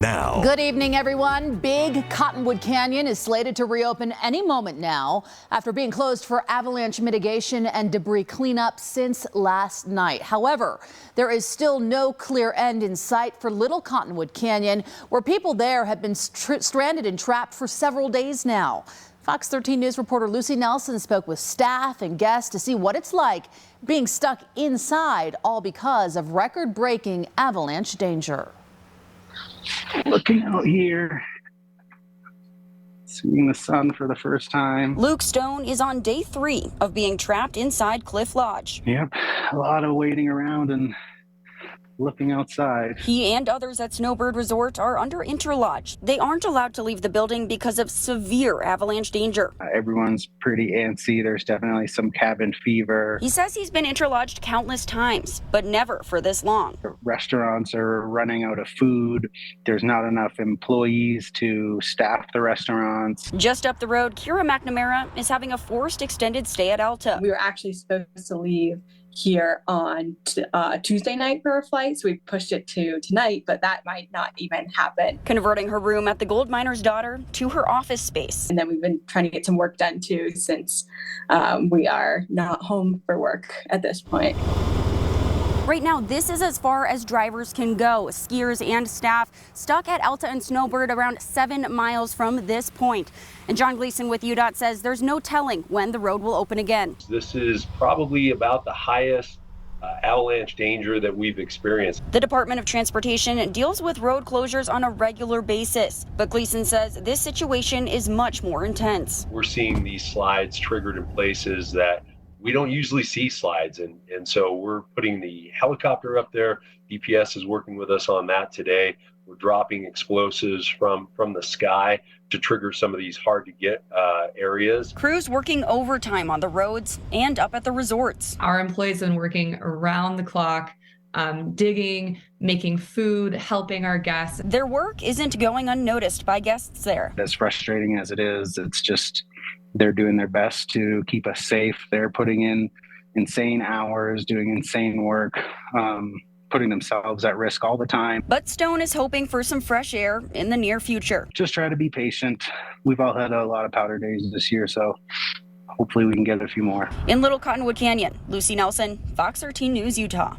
Now. Good evening, everyone. Big Cottonwood Canyon is slated to reopen any moment now after being closed for avalanche mitigation and debris cleanup since last night. However, there is still no clear end in sight for Little Cottonwood Canyon, where people there have been stranded and trapped for several days now. Fox 13 News reporter Lucy Nelson spoke with staff and guests to see what it's like being stuck inside, all because of record-breaking avalanche danger. Looking out here, seeing the sun for the first time. Luke Stone is on day 3 of being trapped inside Cliff Lodge. Yep, a lot of waiting around and looking outside. He and others at Snowbird Resort are under interlodge. They aren't allowed to leave the building because of severe avalanche danger. Everyone's pretty antsy. There's definitely some cabin fever. He says he's been interlodged countless times, but never for this long. Restaurants are running out of food. There's not enough employees to staff the restaurants. Just up the road, Kira McNamara is having a forced extended stay at Alta. We were actually supposed to leave here on Tuesday night for a flight, so we pushed it to tonight, but that might not even happen. Converting her room at the gold miner's daughter to her office space. And then we've been trying to get some work done too, since we are not home for work at this point. Right now, this is as far as drivers can go. Skiers and staff stuck at Alta and Snowbird around 7 miles from this point. And John Gleason with UDOT says there's no telling when the road will open again. This is probably about the highest avalanche danger that we've experienced. The Department of Transportation deals with road closures on a regular basis, but Gleason says this situation is much more intense. We're seeing these slides triggered in places that we don't usually see slides, and so we're putting the helicopter up there. DPS is working with us on that today. We're dropping explosives from the sky to trigger some of these hard to get areas. Crews working overtime on the roads and up at the resorts. Our employees have been working around the clock, digging, making food, helping our guests. Their work isn't going unnoticed by guests there. As frustrating as it is, it's just they're doing their best to keep us safe. They're putting in insane hours, doing insane work, putting themselves at risk all the time. But Stone is hoping for some fresh air in the near future. Just try to be patient. We've all had a lot of powder days this year, so hopefully we can get a few more. In Little Cottonwood Canyon, Lucy Nelson, Fox 13 News, Utah.